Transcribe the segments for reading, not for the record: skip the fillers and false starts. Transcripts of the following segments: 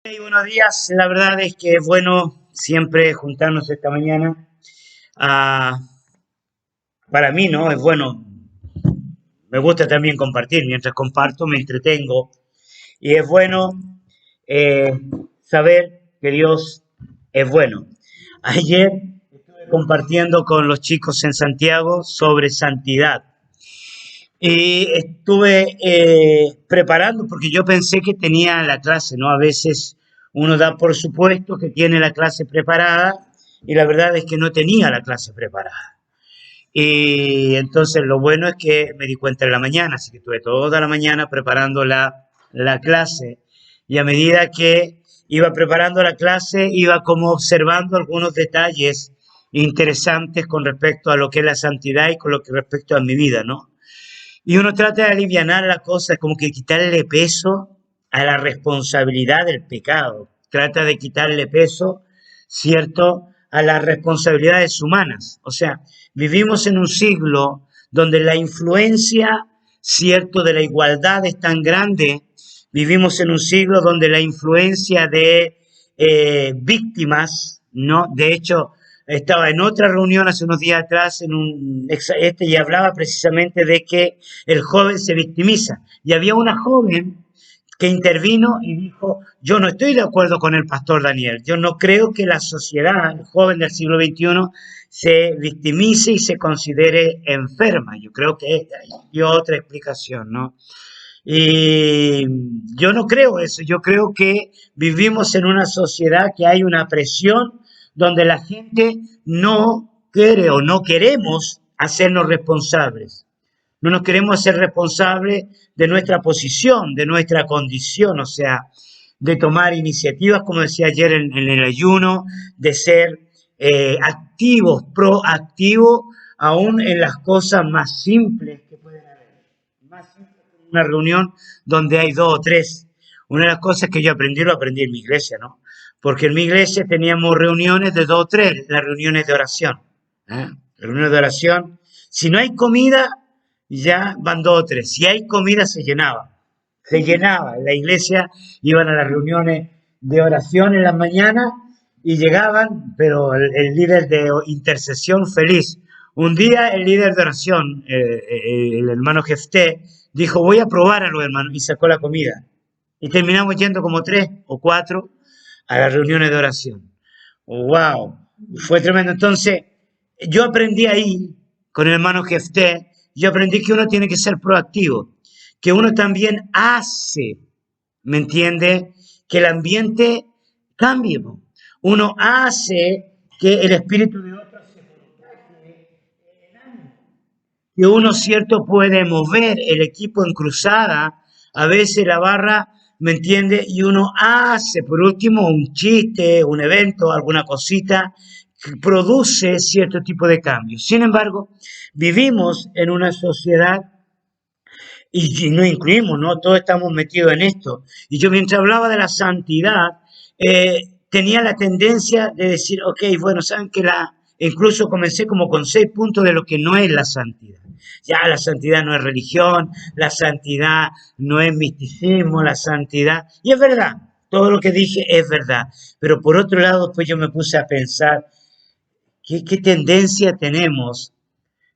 Hey, buenos días. La verdad es que es bueno siempre juntarnos esta mañana. Ah, para mí, ¿no? Es bueno. Me gusta también compartir. Mientras comparto, me entretengo. Y es bueno eh, saber que Dios es bueno. Ayer estuve compartiendo con los chicos en Santiago sobre santidad. Y estuve preparando porque yo pensé que tenía la clase, ¿no? A veces uno da por supuesto que tiene la clase preparada y la verdad es que no tenía la clase preparada. Y entonces lo bueno es que me di cuenta en la mañana, así que estuve toda la mañana preparando la clase y a medida que iba preparando la clase iba como observando algunos detalles interesantes con respecto a lo que es la santidad y con lo que respecto a mi vida, ¿no? Y uno trata de alivianar la cosa, como que quitarle peso a la responsabilidad del pecado. Trata de quitarle peso, ¿cierto?, a las responsabilidades humanas. O sea, vivimos en un siglo donde la influencia, ¿cierto?, de la igualdad es tan grande. Vivimos en un siglo donde la influencia de víctimas, ¿no? De hecho, estaba en otra reunión hace unos días atrás y hablaba precisamente de que el joven se victimiza. Y había una joven que intervino y dijo, yo no estoy de acuerdo con el pastor Daniel, yo no creo que la sociedad, el joven del siglo XXI, se victimice y se considere enferma. Yo creo que dio otra explicación, ¿no? Y yo no creo eso, yo creo que vivimos en una sociedad que hay una presión donde la gente no quiere o no queremos hacernos responsables. No nos queremos hacer responsables de nuestra posición, de nuestra condición, o sea, de tomar iniciativas, como decía ayer en el ayuno, de ser activos, proactivos, aún en las cosas más simples que pueden haber. Más simples que una reunión donde hay dos o tres. Una de las cosas que yo aprendí, lo aprendí en mi iglesia, ¿no? Porque en mi iglesia teníamos reuniones de dos o tres, las reuniones de oración. ¿Eh? Reuniones de oración. Si no hay comida, ya van dos o tres. Si hay comida, se llenaba. Se llenaba. En la iglesia iban a las reuniones de oración en las mañanas y llegaban, pero el líder de intercesión feliz. Un día el líder de oración, el hermano Jefté, dijo, voy a probar a los hermanos y sacó la comida. Y terminamos yendo como tres o cuatro a las reuniones de oración. ¡Wow! Fue tremendo. Entonces, yo aprendí ahí con el hermano Jefté, yo aprendí que uno tiene que ser proactivo, que uno también hace, ¿me entiende? Que el ambiente cambie. Uno hace que el espíritu de otros se contagie, que uno, cierto, puede mover el equipo en cruzada, a veces la barra, ¿me entiende? Y uno hace, por último, un chiste, un evento, alguna cosita, que produce cierto tipo de cambios. Sin embargo, vivimos en una sociedad y no incluimos, ¿no? Todos estamos metidos en esto. Y yo mientras hablaba de la santidad, tenía la tendencia de decir, ok, bueno, saben que incluso comencé como con 6 puntos de lo que no es la santidad. Ya la santidad no es religión, la santidad no es misticismo, la santidad, y es verdad, todo lo que dije es verdad, pero por otro lado, después yo me puse a pensar, ¿qué tendencia tenemos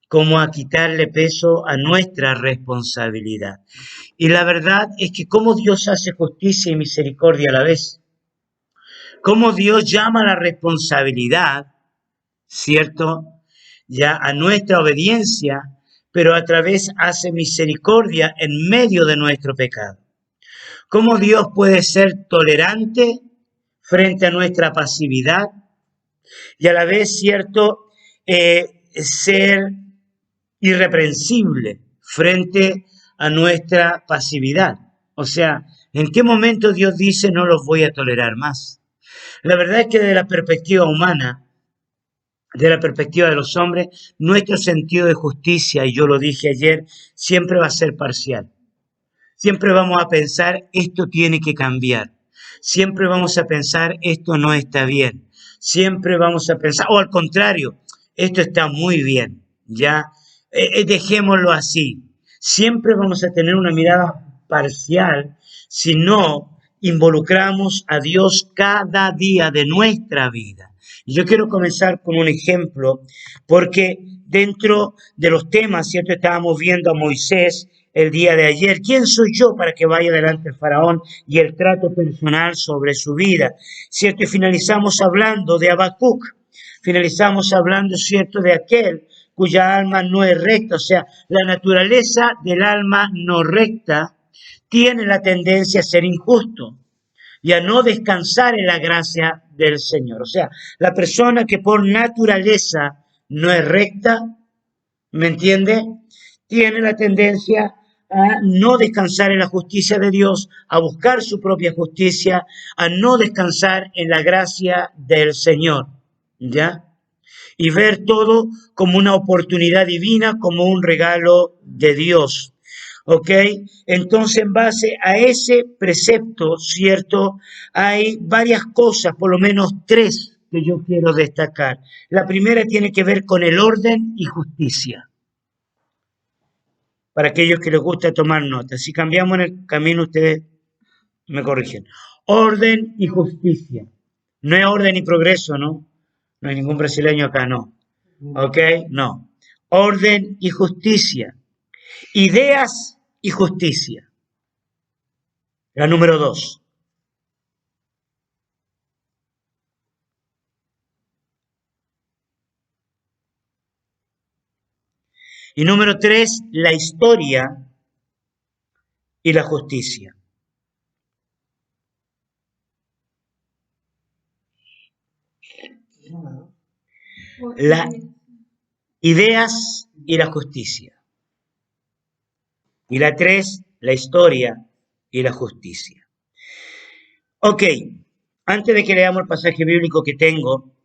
como a quitarle peso a nuestra responsabilidad? Y la verdad es que cómo Dios hace justicia y misericordia a la vez, cómo Dios llama a la responsabilidad, ¿cierto? Ya a nuestra obediencia, pero a través hace misericordia en medio de nuestro pecado. Cómo Dios puede ser tolerante frente a nuestra pasividad y a la vez, ¿cierto?, ser irreprensible frente a nuestra pasividad. O sea, ¿en qué momento Dios dice no los voy a tolerar más? La verdad es que desde la perspectiva humana, de la perspectiva de los hombres, nuestro sentido de justicia, y yo lo dije ayer, siempre va a ser parcial. Siempre vamos a pensar, esto tiene que cambiar. Siempre vamos a pensar, esto no está bien. Siempre vamos a pensar, o al contrario, esto está muy bien. Ya, dejémoslo así. Siempre vamos a tener una mirada parcial, si no involucramos a Dios cada día de nuestra vida. Y yo quiero comenzar con un ejemplo, porque dentro de los temas, ¿cierto? Estábamos viendo a Moisés el día de ayer. ¿Quién soy yo para que vaya delante del faraón? Y el trato personal sobre su vida, ¿cierto? Y finalizamos hablando de Habacuc. Finalizamos hablando, ¿cierto?, de aquel cuya alma no es recta. O sea, la naturaleza del alma no recta tiene la tendencia a ser injusto y a no descansar en la gracia del Señor. O sea, la persona que por naturaleza no es recta, ¿me entiende? Tiene la tendencia a no descansar en la justicia de Dios, a buscar su propia justicia, a no descansar en la gracia del Señor, ¿ya? Y ver todo como una oportunidad divina, como un regalo de Dios. ¿Ok? Entonces, en base a ese precepto, ¿cierto? Hay varias cosas, por lo menos tres, que yo quiero destacar. La primera tiene que ver con el orden y justicia. Para aquellos que les gusta tomar notas. Si cambiamos en el camino, ustedes me corrigen. Orden y justicia. No es orden y progreso, ¿no? No hay ningún brasileño acá, no. ¿Ok? No. Orden y justicia. Ideas y justicia. La número 2. Y número 3, la historia y la justicia. Las ideas y la justicia. Y la 3, la historia y la justicia. Ok, antes de que leamos el pasaje bíblico que tengo,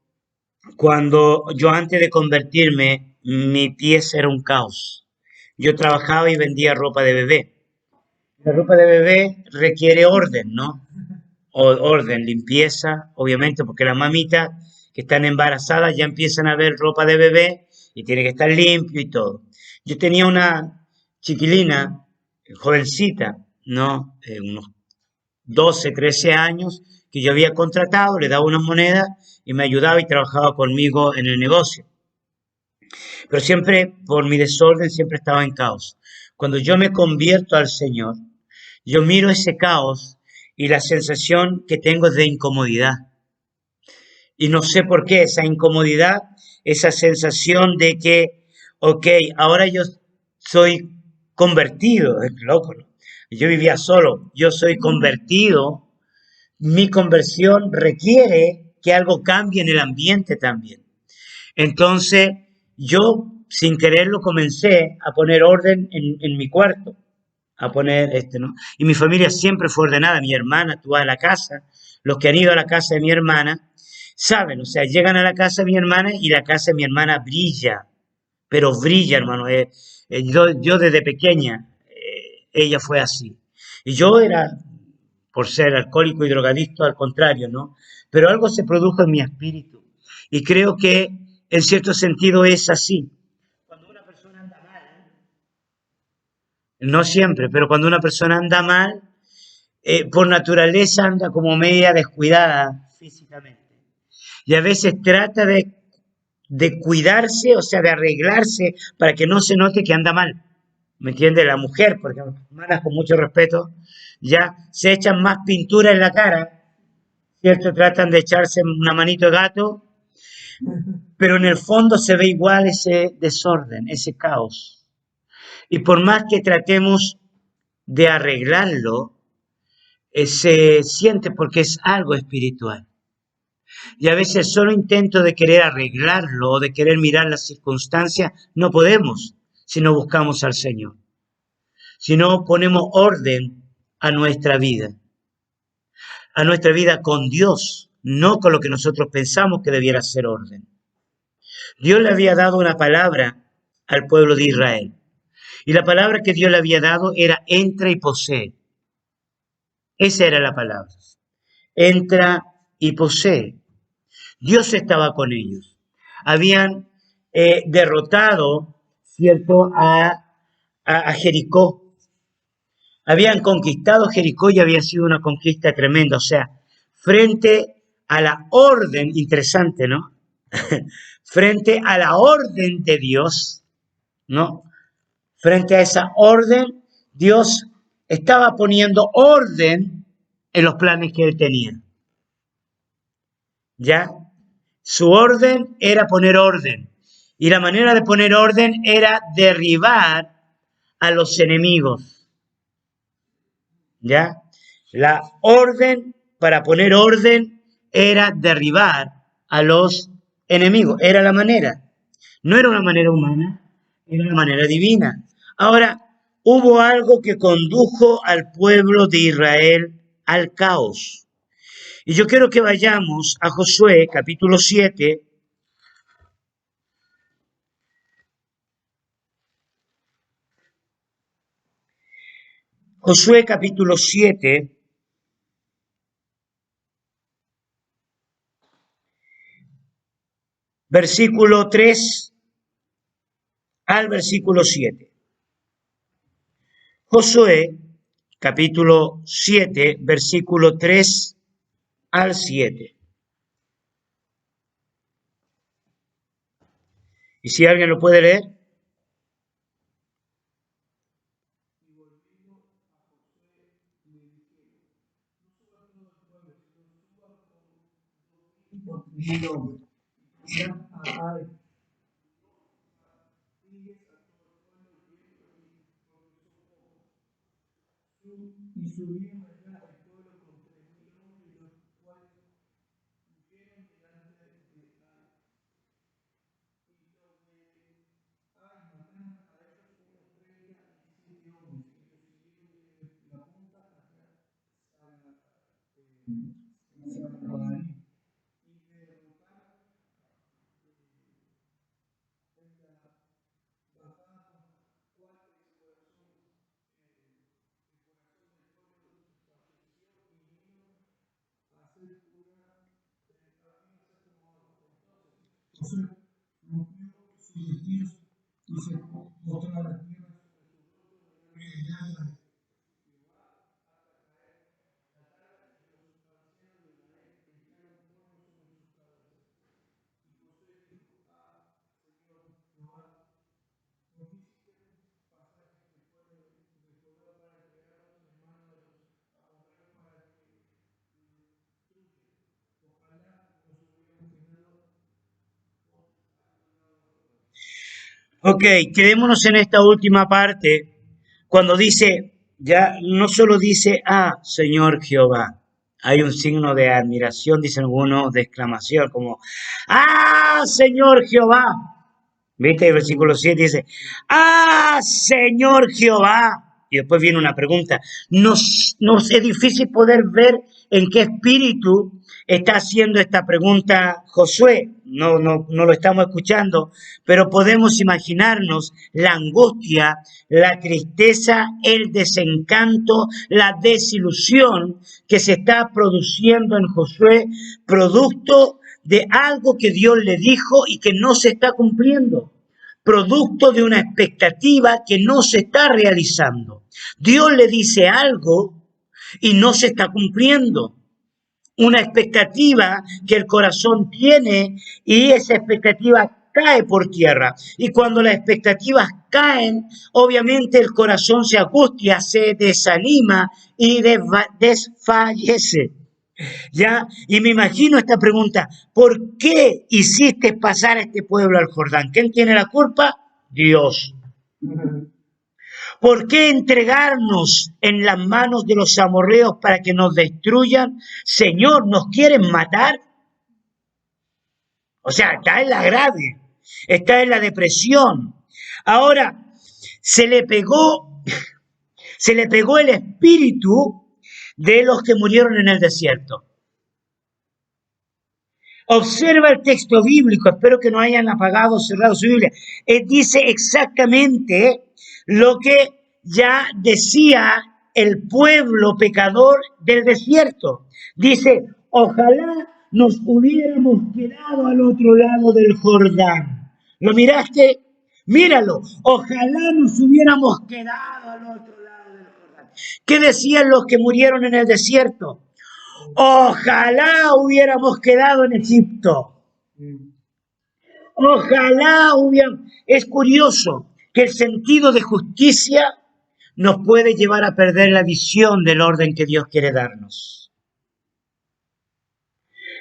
cuando yo antes de convertirme, mi pieza era un caos. Yo trabajaba y vendía ropa de bebé. La ropa de bebé requiere orden, ¿no? Orden, limpieza, obviamente, porque las mamitas que están embarazadas ya empiezan a ver ropa de bebé y tiene que estar limpio y todo. Yo tenía una chiquilina, jovencita, ¿no? Unos 12, 13 años, que yo había contratado, le daba unas monedas y me ayudaba y trabajaba conmigo en el negocio. Pero siempre, por mi desorden, siempre estaba en caos. Cuando yo me convierto al Señor, yo miro ese caos y la sensación que tengo es de incomodidad. Y no sé por qué esa incomodidad, esa sensación de que, ok, ahora yo soy convertido, es loco, ¿no? Yo vivía solo, yo soy convertido, mi conversión requiere que algo cambie en el ambiente también. Entonces, yo sin quererlo comencé a poner orden en mi cuarto, a poner ¿no? Y mi familia siempre fue ordenada, mi hermana, tú vas a la casa, los que han ido a la casa de mi hermana, saben, o sea, llegan a la casa de mi hermana y la casa de mi hermana brilla, pero brilla, hermano. Yo desde pequeña, ella fue así. Y yo era, por ser alcohólico y drogadicto, al contrario, ¿no? Pero algo se produjo en mi espíritu. Y creo que en cierto sentido es así. Cuando una persona anda mal, no siempre, pero cuando una persona anda mal, por naturaleza anda como media descuidada físicamente. Y a veces trata de cuidarse, o sea, de arreglarse para que no se note que anda mal. ¿Me entiende? La mujer, porque hermanas, con mucho respeto, ya se echan más pintura en la cara, ¿cierto? Tratan de echarse una manito de gato, pero en el fondo se ve igual ese desorden, ese caos. Y por más que tratemos de arreglarlo, se siente porque es algo espiritual. Y a veces solo intento de querer arreglarlo o de querer mirar las circunstancias, no podemos si no buscamos al Señor. Si no ponemos orden a nuestra vida con Dios, no con lo que nosotros pensamos que debiera ser orden. Dios le había dado una palabra al pueblo de Israel. Y la palabra que Dios le había dado era entra y posee. Esa era la palabra. Entra y posee. Dios estaba con ellos. Habían derrotado, ¿cierto?, a Jericó. habían conquistado Jericó y había sido una conquista tremenda. O sea, frente a la orden, interesante, ¿no? Frente a la orden de Dios, ¿no? Frente a esa orden, Dios estaba poniendo orden en los planes que él tenía. ¿Ya? Su orden era poner orden. Y la manera de poner orden era derribar a los enemigos. ¿Ya? La orden para poner orden era derribar a los enemigos. Era la manera. No era una manera humana, era una manera divina. Ahora, hubo algo que condujo al pueblo de Israel al caos. Y yo quiero que vayamos a Josué, capítulo 7. Josué, capítulo 7, versículo 3 al versículo 7. Josué, capítulo 7, versículo 3 al 7. Y si alguien lo puede leer. Ok, quedémonos en esta última parte, cuando dice, ya no solo dice, Señor Jehová, hay un signo de admiración, dicen algunos, de exclamación, como, Señor Jehová. ¿Viste? El versículo 7 dice, Señor Jehová. Y después viene una pregunta. Nos es difícil poder ver en qué espíritu está haciendo esta pregunta Josué. No lo estamos escuchando, pero podemos imaginarnos la angustia, la tristeza, el desencanto, la desilusión que se está produciendo en Josué, producto de algo que Dios le dijo y que no se está cumpliendo, producto de una expectativa que no se está realizando. Dios le dice algo y no se está cumpliendo. Una expectativa que el corazón tiene y esa expectativa cae por tierra. Y cuando las expectativas caen, obviamente el corazón se angustia, se desanima y desfallece. ¿Ya? Y me imagino esta pregunta, ¿por qué hiciste pasar a este pueblo al Jordán? ¿Quién tiene la culpa? Dios. ¿Por qué entregarnos en las manos de los amorreos para que nos destruyan? Señor, ¿nos quieren matar? O sea, está en la grave, está en la depresión. Ahora, se le pegó el espíritu de los que murieron en el desierto. Observa el texto bíblico, espero que no hayan apagado o cerrado su Biblia. Dice exactamente lo que ya decía el pueblo pecador del desierto. Dice, ojalá nos hubiéramos quedado al otro lado del Jordán. ¿Lo miraste? Míralo, ojalá nos hubiéramos quedado al otro lado del Jordán. ¿Qué decían los que murieron en el desierto? Ojalá hubiéramos quedado en Egipto. Ojalá hubiéramos... Es curioso que el sentido de justicia nos puede llevar a perder la visión del orden que Dios quiere darnos.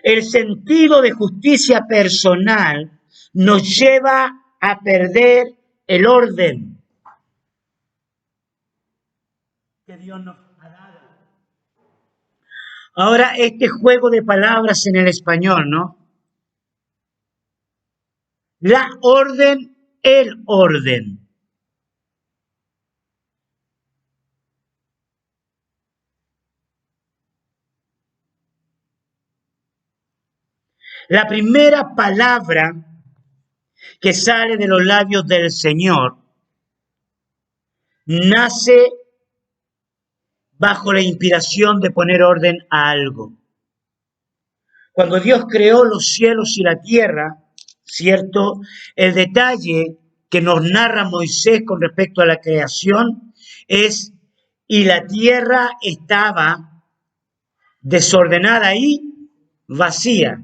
El sentido de justicia personal nos lleva a perder el orden que Dios nos ha dado. Ahora, este juego de palabras en el español, ¿no? La orden, el orden. La primera palabra que sale de los labios del Señor nace bajo la inspiración de poner orden a algo. Cuando Dios creó los cielos y la tierra, ¿cierto? El detalle que nos narra Moisés con respecto a la creación es, y la tierra estaba desordenada y vacía.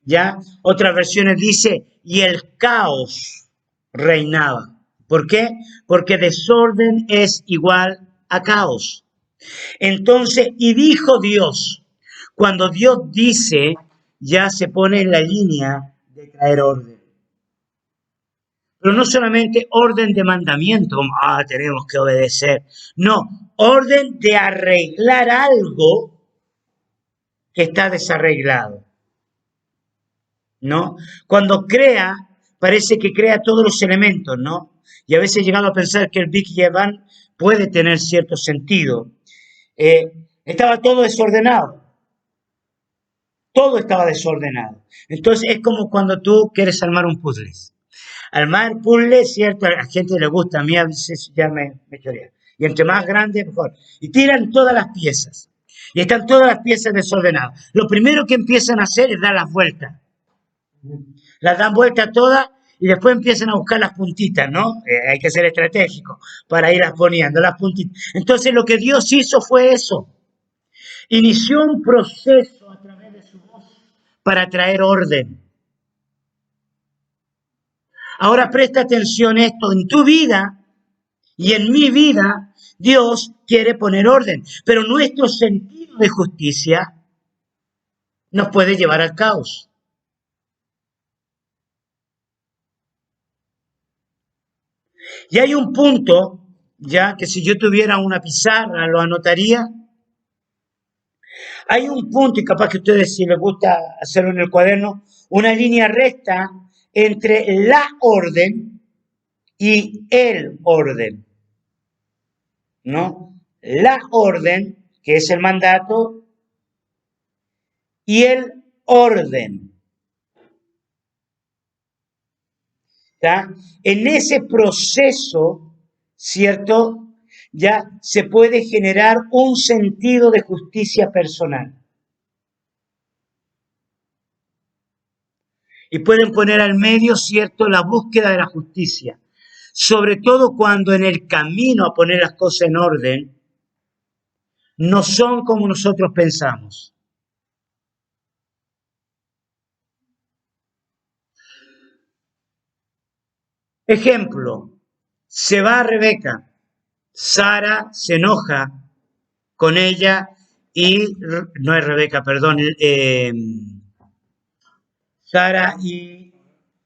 ¿Ya? Otras versiones dice, y el caos reinaba. ¿Por qué? Porque desorden es igual a caos. Entonces, y dijo Dios, cuando Dios dice, ya se pone en la línea de traer orden. Pero no solamente orden de mandamiento, como, tenemos que obedecer. No, orden de arreglar algo que está desarreglado. ¿No? Cuando crea, parece que crea todos los elementos, ¿no? Y a veces he llegado a pensar que el Big Bang puede tener cierto sentido. Estaba todo desordenado. Todo estaba desordenado. Entonces es como cuando tú quieres armar un puzzle. Armar puzzle, cierto, a la gente le gusta, a mí a veces ya me chorea. Y entre más grande, mejor. Y tiran todas las piezas. Y están todas las piezas desordenadas. Lo primero que empiezan a hacer es dar las vueltas. Las dan vuelta todas y después empiezan a buscar las puntitas, ¿no? Hay que ser estratégico para irlas poniendo, las puntitas. Entonces lo que Dios hizo fue eso. Inició un proceso a través de su voz para traer orden. Ahora presta atención a esto, en tu vida y en mi vida, Dios quiere poner orden, pero nuestro sentido de justicia nos puede llevar al caos. Y hay un punto, ya que si yo tuviera una pizarra lo anotaría. Hay un punto, y capaz que a ustedes si les gusta hacerlo en el cuaderno, una línea recta entre la orden y el orden, ¿no? La orden, que es el mandato, y el orden. ¿Tá? En ese proceso, ¿cierto? Ya se puede generar un sentido de justicia personal. Y pueden poner al medio, ¿cierto?, la búsqueda de la justicia. Sobre todo cuando en el camino a poner las cosas en orden, no son como nosotros pensamos. Ejemplo, se va Rebeca, Sara se enoja con ella y, no es Rebeca, perdón, Sara y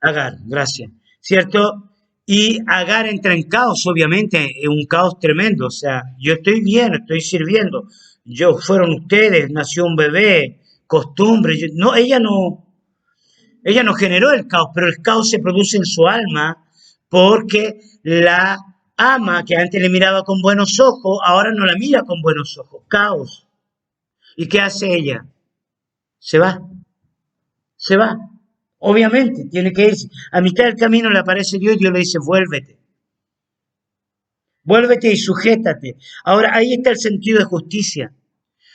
Agar, gracias, ¿cierto? Y Agar entra en caos, obviamente, en un caos tremendo, o sea, yo estoy bien, estoy sirviendo, fueron ustedes, nació un bebé, costumbre, no, ella no generó el caos, pero el caos se produce en su alma porque la ama que antes le miraba con buenos ojos, ahora no la mira con buenos ojos, caos. ¿Y qué hace ella? Se va. Obviamente, tiene que irse. A mitad del camino le aparece Dios y Dios le dice, vuélvete. Vuélvete y sujétate. Ahora, ahí está el sentido de justicia.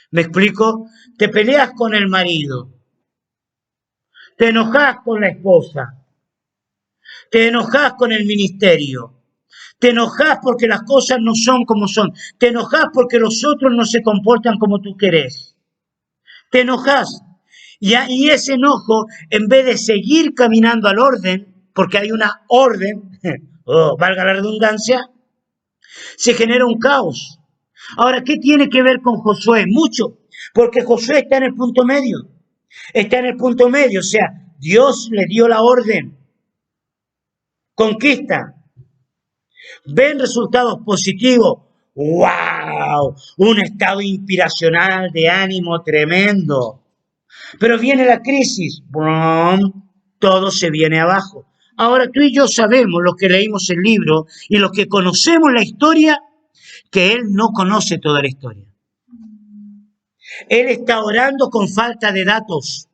¿Me explico? Te peleas con el marido. Te enojas con la esposa. Te enojas con el ministerio. Te enojas porque las cosas no son como son. Te enojas porque los otros no se comportan como tú querés. Te enojas. Y ese enojo, en vez de seguir caminando al orden, porque hay una orden, valga la redundancia, se genera un caos. Ahora, ¿qué tiene que ver con Josué? Mucho, porque Josué está en el punto medio. Está en el punto medio, o sea, Dios le dio la orden. Conquista. Ven resultados positivos. ¡Wow! Un estado inspiracional de ánimo tremendo. Pero viene la crisis. ¡Brum! Todo se viene abajo. Ahora tú y yo sabemos, los que leímos el libro y los que conocemos la historia, que él no conoce toda la historia. Él está orando con falta de datos.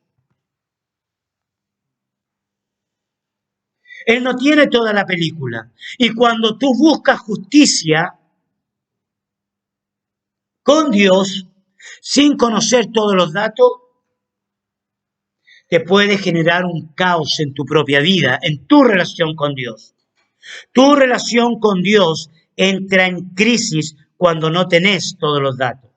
Él no tiene toda la película. Y cuando tú buscas justicia con Dios, sin conocer todos los datos, te puede generar un caos en tu propia vida, en tu relación con Dios. Tu relación con Dios entra en crisis cuando no tenés todos los datos.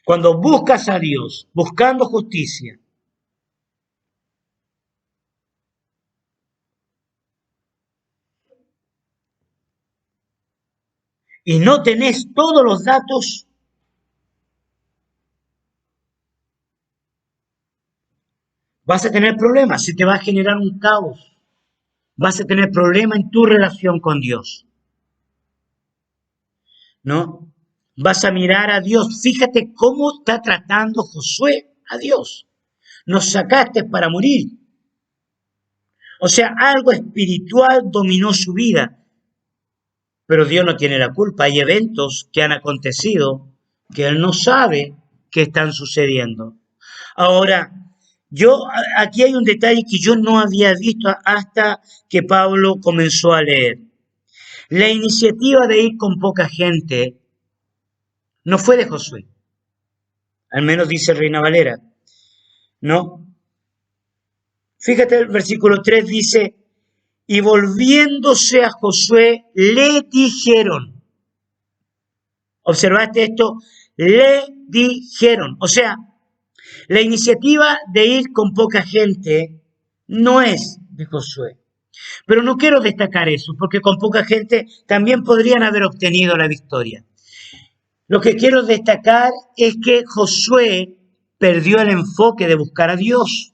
Cuando buscas a Dios, buscando justicia, y no tenés todos los datos, vas a tener problemas, se te va a generar un caos, vas a tener problemas en tu relación con Dios, ¿no? Vas a mirar a Dios, fíjate cómo está tratando Josué a Dios. Nos sacaste para morir. O sea, algo espiritual dominó su vida, pero Dios no tiene la culpa. Hay eventos que han acontecido que Él no sabe que están sucediendo. Ahora, aquí hay un detalle que yo no había visto hasta que Pablo comenzó a leer. La iniciativa de ir con poca gente no fue de Josué, al menos dice Reina Valera, ¿no? Fíjate, el versículo 3 dice, y volviéndose a Josué, le dijeron, ¿observaste esto? Le dijeron, o sea, la iniciativa de ir con poca gente no es de Josué. Pero no quiero destacar eso, porque con poca gente también podrían haber obtenido la victoria. Lo que quiero destacar es que Josué perdió el enfoque de buscar a Dios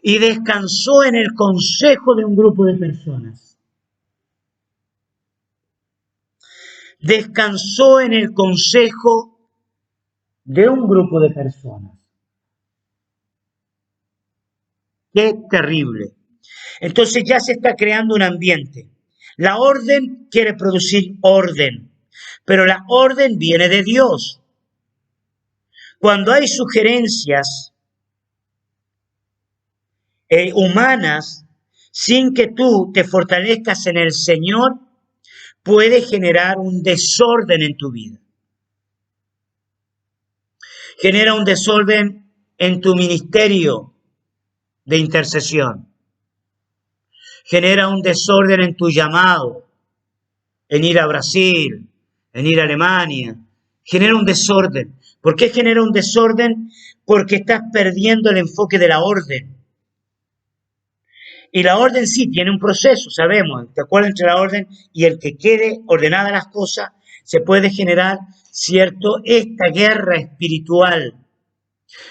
y descansó en el consejo de un grupo de personas. Descansó en el consejo de un grupo de personas. Qué terrible. Entonces ya se está creando un ambiente. La orden quiere producir orden, pero la orden viene de Dios. Cuando hay sugerencias humanas, sin que tú te fortalezcas en el Señor, puede generar un desorden en tu vida. Genera un desorden en tu ministerio de intercesión. Genera un desorden en tu llamado, en ir a Brasil, en ir a Alemania. Genera un desorden. ¿Por qué genera un desorden? Porque estás perdiendo el enfoque de la orden. Y la orden sí tiene un proceso, sabemos, de acuerdo entre la orden y el que quede ordenadas las cosas, se puede generar, ¿cierto?, esta guerra espiritual.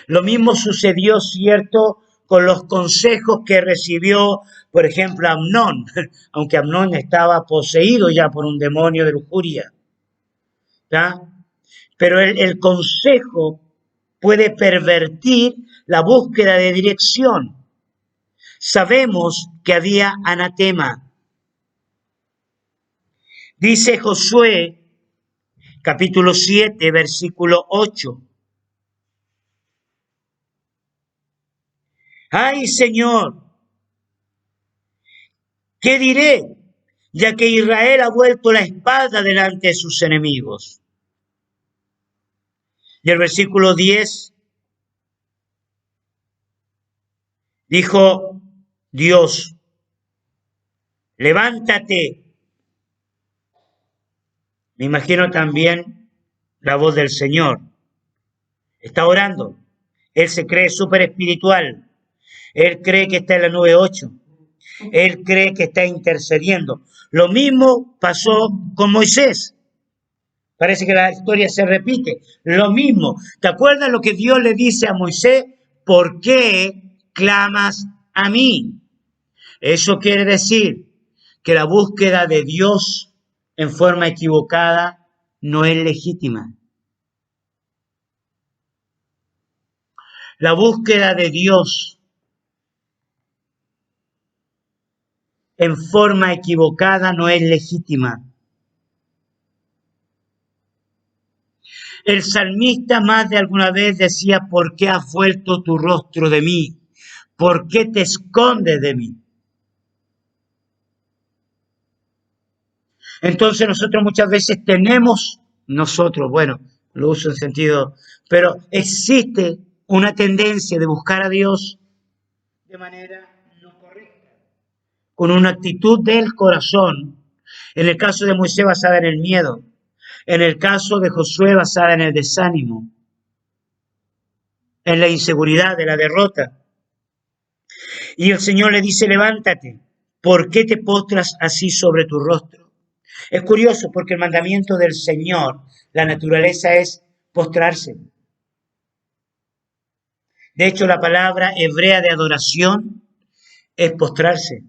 Lo mismo sucedió, ¿cierto?, con los consejos que recibió, por ejemplo, Amnón, aunque Amnón estaba poseído ya por un demonio de lujuria. ¿Tá? Pero el consejo puede pervertir la búsqueda de dirección. Sabemos que había anatema. Dice Josué, capítulo 7, versículo 8. ¡Ay, Señor! ¿Qué diré? Ya que Israel ha vuelto la espalda delante de sus enemigos. Y el versículo 10 dijo Dios, levántate. Me imagino también la voz del Señor. Está orando. Él se cree súper espiritual. Él cree que está en la nube 8. Él cree que está intercediendo. Lo mismo pasó con Moisés. Parece que la historia se repite. Lo mismo. ¿Te acuerdas lo que Dios le dice a Moisés? ¿Por qué clamas a mí? Eso quiere decir que la búsqueda de Dios en forma equivocada no es legítima. La búsqueda de Dios en forma equivocada no es legítima. El salmista más de alguna vez decía, ¿por qué has vuelto tu rostro de mí? ¿Por qué te escondes de mí? Entonces nosotros muchas veces bueno, lo uso en sentido, pero existe una tendencia de buscar a Dios de manera no correcta, con una actitud del corazón, en el caso de Moisés basada en el miedo, en el caso de Josué basada en el desánimo, en la inseguridad de la derrota. Y el Señor le dice, levántate, ¿por qué te postras así sobre tu rostro? Es curioso porque el mandamiento del Señor, la naturaleza es postrarse. De hecho, la palabra hebrea de adoración es postrarse.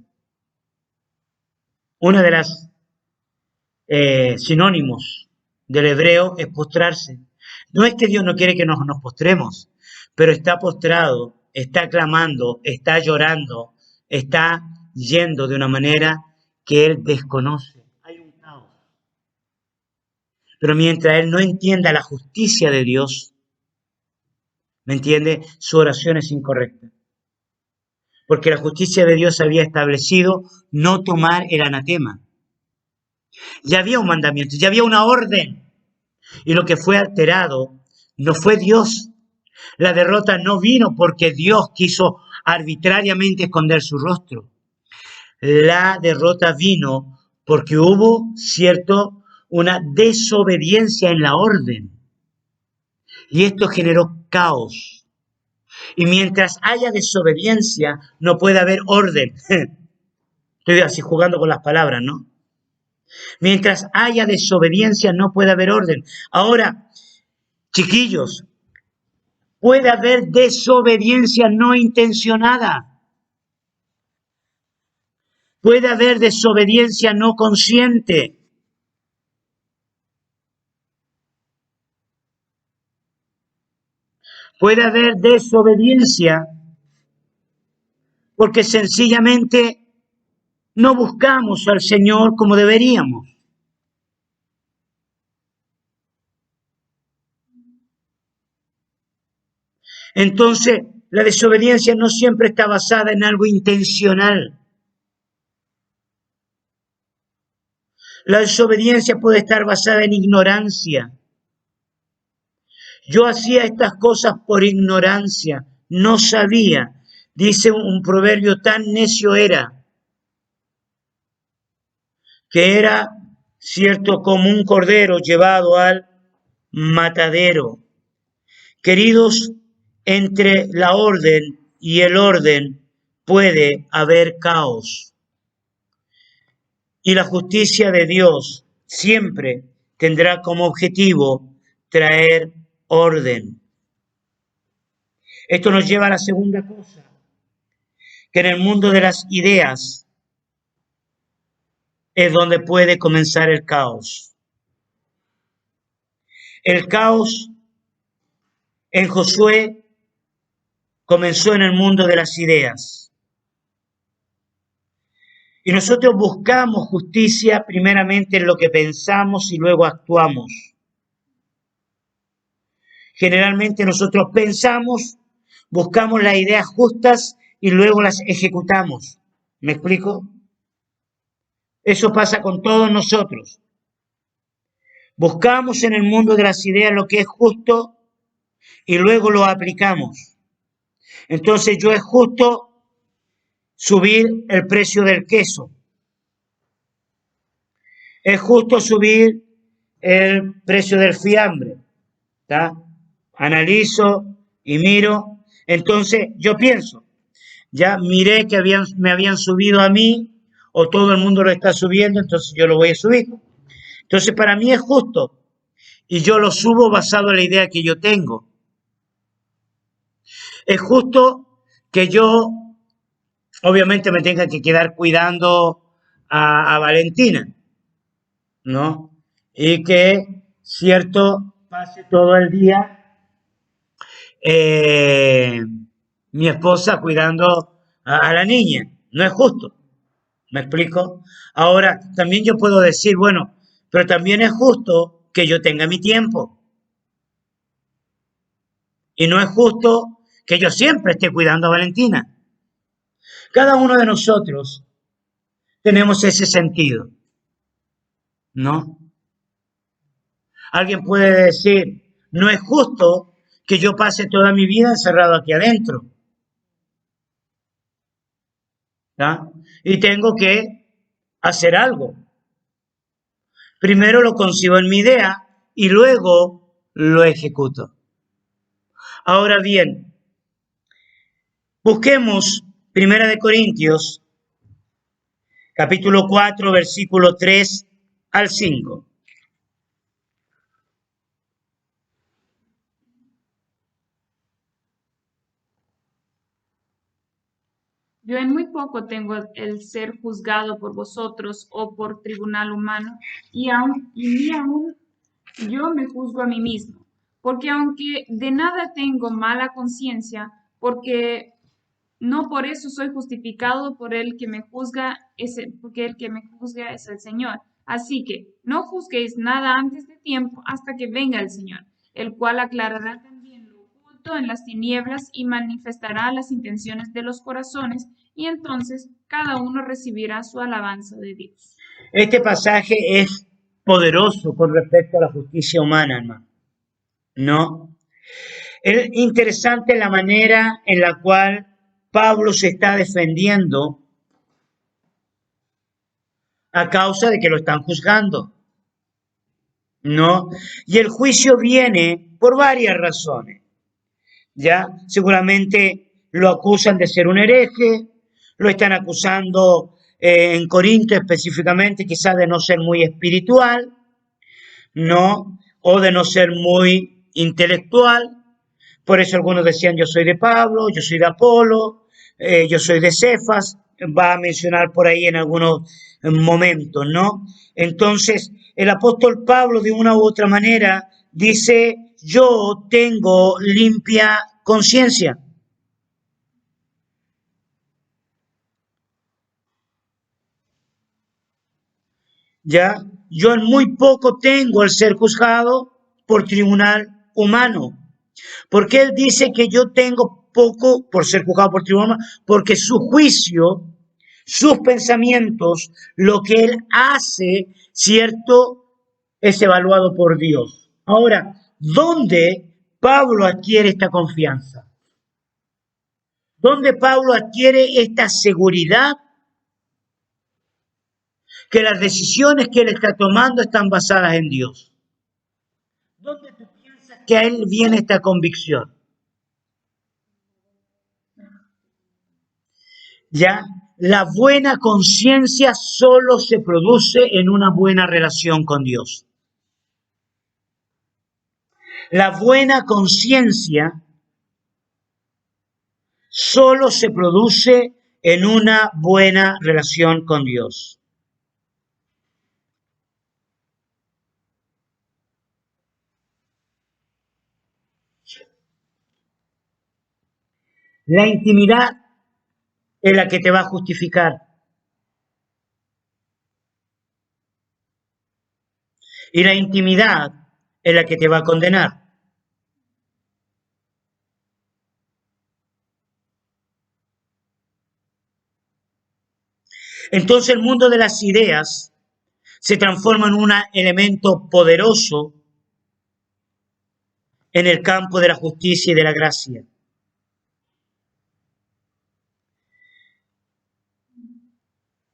Una de las sinónimos del hebreo es postrarse. No es que Dios no quiere que nos postremos, pero está postrado, está clamando, está llorando, está yendo de una manera que Él desconoce. Hay un caos. Pero mientras Él no entienda la justicia de Dios, ¿me entiende? Su oración es incorrecta. Porque la justicia de Dios había establecido no tomar el anatema. Ya había un mandamiento, ya había una orden. Y lo que fue alterado no fue Dios. La derrota no vino porque Dios quiso arbitrariamente esconder su rostro. La derrota vino porque hubo, cierto, una desobediencia en la orden. Y esto generó caos. Y mientras haya desobediencia, no puede haber orden. Estoy así jugando con las palabras, ¿no? Mientras haya desobediencia, no puede haber orden. Ahora, chiquillos, puede haber desobediencia no intencionada. Puede haber desobediencia no consciente. Puede haber desobediencia porque sencillamente no buscamos al Señor como deberíamos. Entonces, la desobediencia no siempre está basada en algo intencional. La desobediencia puede estar basada en ignorancia. Yo hacía estas cosas por ignorancia, no sabía. Dice un proverbio, tan necio era, que era, cierto, como un cordero llevado al matadero. Queridos, entre la orden y el orden puede haber caos. Y la justicia de Dios siempre tendrá como objetivo traer orden. Esto nos lleva a la segunda cosa, que en el mundo de las ideas es donde puede comenzar el caos. El caos en Josué comenzó en el mundo de las ideas. Y nosotros buscamos justicia primeramente en lo que pensamos y luego actuamos. Generalmente nosotros pensamos, buscamos las ideas justas y luego las ejecutamos. ¿Me explico? Eso pasa con todos nosotros. Buscamos en el mundo de las ideas lo que es justo y luego lo aplicamos. Entonces yo es justo subir el precio del queso, es justo subir el precio del fiambre, ¿tá? Analizo y miro, entonces yo pienso, ya miré que me habían subido a mí, o todo el mundo lo está subiendo, entonces yo lo voy a subir. Entonces para mí es justo, y yo lo subo basado en la idea que yo tengo. Es justo que yo, obviamente, me tenga que quedar cuidando a Valentina, ¿no? Y que, cierto, pase todo el día eh, mi esposa cuidando a la niña. No es justo. ¿Me explico? Ahora, también yo puedo decir, bueno, pero también es justo que yo tenga mi tiempo. Y no es justo que yo siempre esté cuidando a Valentina. Cada uno de nosotros tenemos ese sentido, ¿no? Alguien puede decir, no es justo que yo pase toda mi vida encerrado aquí adentro, ¿ya? Y tengo que hacer algo. Primero lo concibo en mi idea y luego lo ejecuto. Ahora bien, busquemos Primera de Corintios, capítulo 4, versículo 3 al 5. Yo en muy poco tengo el ser juzgado por vosotros o por tribunal humano, y ni aun yo me juzgo a mí mismo, porque aunque de nada tengo mala conciencia, porque no por eso soy justificado por el que me juzga, porque el que me juzga es el Señor. Así que no juzguéis nada antes de tiempo hasta que venga el Señor, el cual aclarará también lo oculto en las tinieblas y manifestará las intenciones de los corazones, y entonces cada uno recibirá su alabanza de Dios. Este pasaje es poderoso con respecto a la justicia humana, hermano. ¿No? Es interesante la manera en la cual Pablo se está defendiendo a causa de que lo están juzgando, ¿no? Y el juicio viene por varias razones, ¿ya? Seguramente lo acusan de ser un hereje, lo están acusando en Corinto específicamente quizás de no ser muy espiritual, ¿no? O de no ser muy intelectual. Por eso algunos decían, yo soy de Pablo, yo soy de Apolo, yo soy de Cefas, va a mencionar por ahí en algunos momentos, ¿no? Entonces, el apóstol Pablo, de una u otra manera, dice, yo tengo limpia conciencia. Ya, yo en muy poco tengo el ser juzgado por tribunal humano. Porque él dice que yo tengo poco por ser juzgado por tribunal, porque su juicio, sus pensamientos, lo que él hace, cierto, es evaluado por Dios. Ahora, ¿dónde Pablo adquiere esta confianza? ¿Dónde Pablo adquiere esta seguridad que las decisiones que él está tomando están basadas en Dios? ¿Dónde tú piensas que a él viene esta convicción? Ya, la buena conciencia solo se produce en una buena relación con Dios. La buena conciencia solo se produce en una buena relación con Dios. La intimidad es la que te va a justificar. Y la intimidad es la que te va a condenar. Entonces el mundo de las ideas se transforma en un elemento poderoso en el campo de la justicia y de la gracia.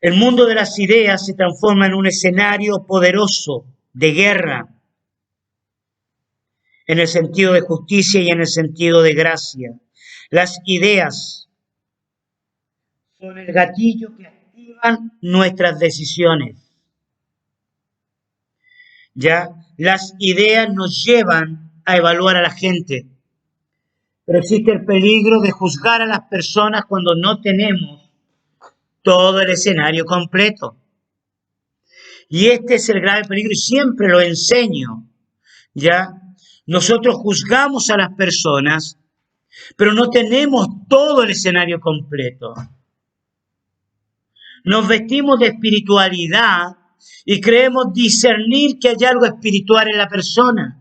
El mundo de las ideas se transforma en un escenario poderoso de guerra, en el sentido de justicia y en el sentido de gracia. Las ideas son el gatillo que activan nuestras decisiones. Ya, las ideas nos llevan a evaluar a la gente, pero existe el peligro de juzgar a las personas cuando no tenemos todo el escenario completo. Y este es el grave peligro y siempre lo enseño. Ya, nosotros juzgamos a las personas, pero no tenemos todo el escenario completo. Nos vestimos de espiritualidad y creemos discernir que hay algo espiritual en la persona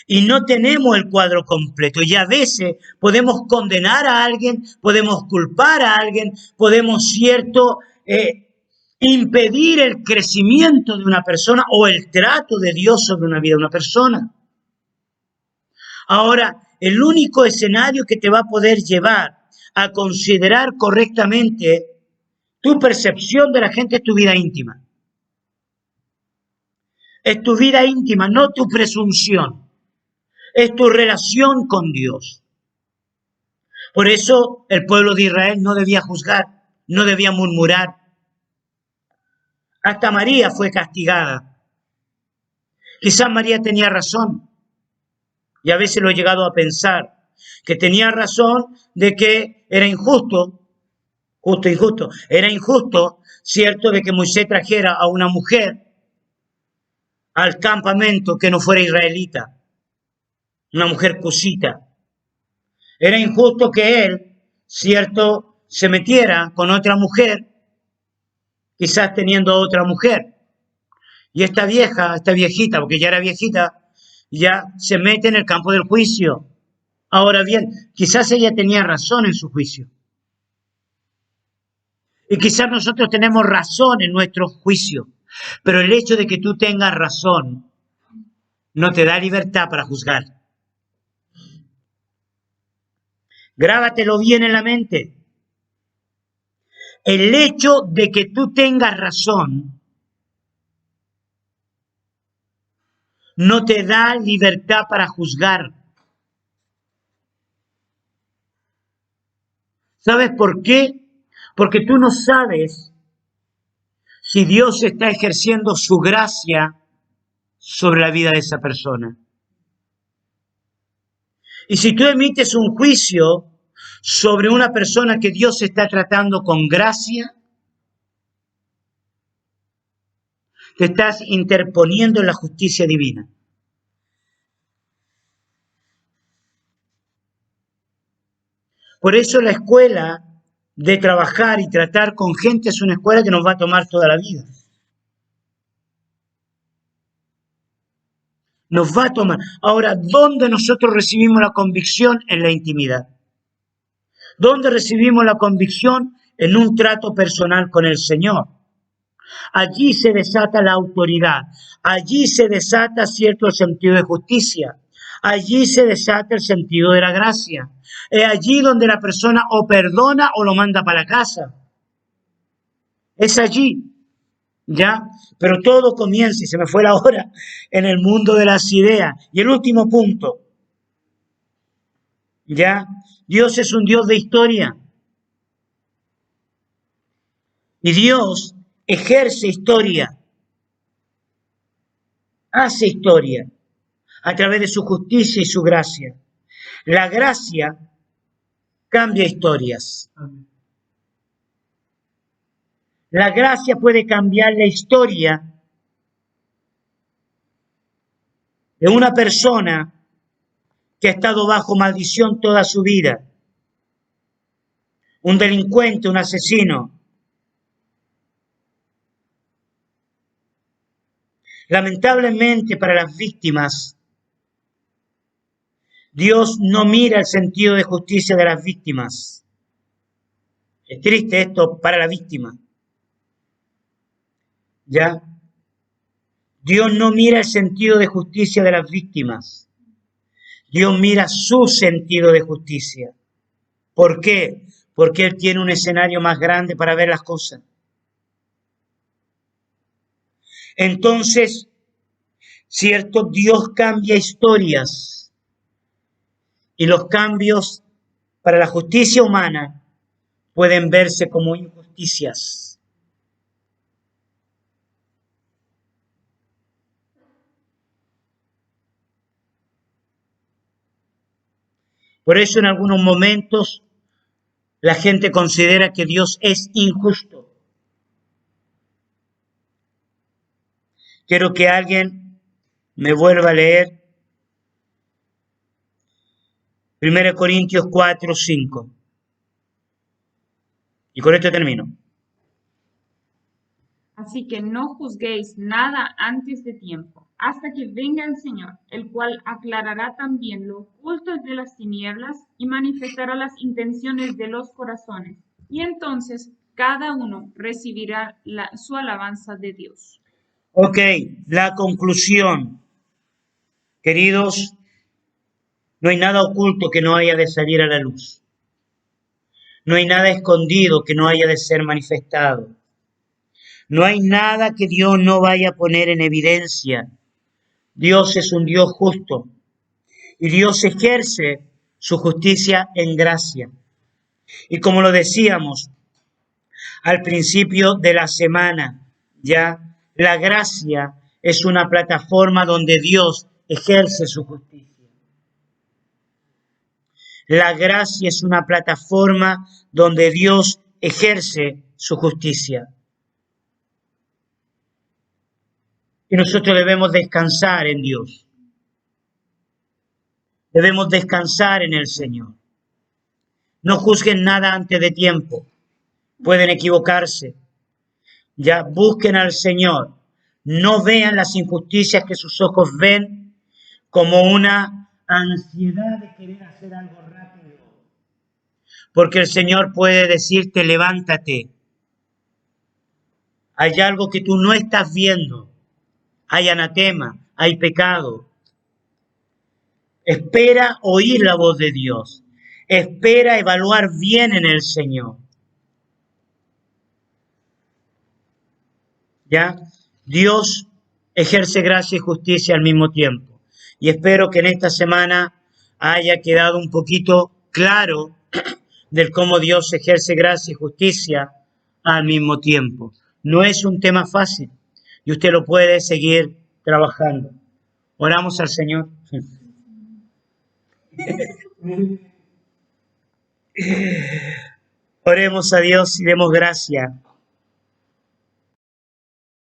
y no tenemos el cuadro completo. Y a veces podemos condenar a alguien, podemos culpar a alguien, podemos, impedir el crecimiento de una persona o el trato de Dios sobre una vida de una persona. Ahora, el único escenario que te va a poder llevar a considerar correctamente tu percepción de la gente es tu vida íntima. Es tu vida íntima, no tu presunción. Es tu relación con Dios. Por eso el pueblo de Israel no debía juzgar, no debía murmurar. Hasta María fue castigada. Quizás María tenía razón. Y a veces lo he llegado a pensar, que tenía razón de que era injusto, injusto. Era injusto, cierto, de que Moisés trajera a una mujer al campamento que no fuera israelita, una mujer cusita. Era injusto que él, cierto, se metiera con otra mujer, quizás teniendo otra mujer. Y esta viejita, porque ya era viejita, ya se mete en el campo del juicio. Ahora bien, quizás ella tenía razón en su juicio. Y quizás nosotros tenemos razón en nuestro juicio. Pero el hecho de que tú tengas razón no te da libertad para juzgar. Grábatelo bien en la mente. El hecho de que tú tengas razón no te da libertad para juzgar. ¿Sabes por qué? Porque tú no sabes si Dios está ejerciendo su gracia sobre la vida de esa persona. Y si tú emites un juicio sobre una persona que Dios está tratando con gracia, te estás interponiendo en la justicia divina. Por eso la escuela de trabajar y tratar con gente es una escuela que nos va a tomar toda la vida. Nos va a tomar. Ahora, ¿dónde nosotros recibimos la convicción? En la intimidad. ¿Dónde recibimos la convicción? En un trato personal con el Señor. Allí se desata la autoridad. Allí se desata cierto sentido de justicia. Allí se desata el sentido de la gracia. Es allí donde la persona o perdona o lo manda para la casa. Es allí. ¿Ya? Pero todo comienza, y se me fue la hora, en el mundo de las ideas. Y el último punto, ¿ya? Dios es un Dios de historia. Y Dios ejerce historia, hace historia, a través de su justicia y su gracia. La gracia cambia historias. La gracia puede cambiar la historia de una persona que ha estado bajo maldición toda su vida. Un delincuente, un asesino. Lamentablemente para las víctimas, Dios no mira el sentido de justicia de las víctimas. Es triste esto para la víctima. ¿Ya? Dios no mira el sentido de justicia de las víctimas. Dios mira su sentido de justicia. ¿Por qué? Porque Él tiene un escenario más grande para ver las cosas. Entonces, cierto, Dios cambia historias y los cambios para la justicia humana pueden verse como injusticias. Por eso en algunos momentos la gente considera que Dios es injusto. Quiero que alguien me vuelva a leer 1 Corintios 4, 5. Y con esto termino. Así que no juzguéis nada antes de tiempo, hasta que venga el Señor, el cual aclarará también lo oculto de las tinieblas y manifestará las intenciones de los corazones. Y entonces cada uno recibirá su alabanza de Dios. Ok, la conclusión. Queridos, no hay nada oculto que no haya de salir a la luz. No hay nada escondido que no haya de ser manifestado. No hay nada que Dios no vaya a poner en evidencia. Dios es un Dios justo y Dios ejerce su justicia en gracia. Y como lo decíamos al principio de la semana, ya la gracia es una plataforma donde Dios ejerce su justicia. La gracia es una plataforma donde Dios ejerce su justicia. Y nosotros debemos descansar en Dios. Debemos descansar en el Señor. No juzguen nada antes de tiempo. Pueden equivocarse. Ya busquen al Señor. No vean las injusticias que sus ojos ven como una ansiedad de querer hacer algo rápido. Porque el Señor puede decirte, levántate. Hay algo que tú no estás viendo. Hay anatema, hay pecado. Espera oír la voz de Dios. Espera evaluar bien en el Señor. ¿Ya? Dios ejerce gracia y justicia al mismo tiempo. Y espero que en esta semana haya quedado un poquito claro del cómo Dios ejerce gracia y justicia al mismo tiempo. No es un tema fácil y usted lo puede seguir trabajando. Oramos al Señor. Oremos a Dios y demos gracia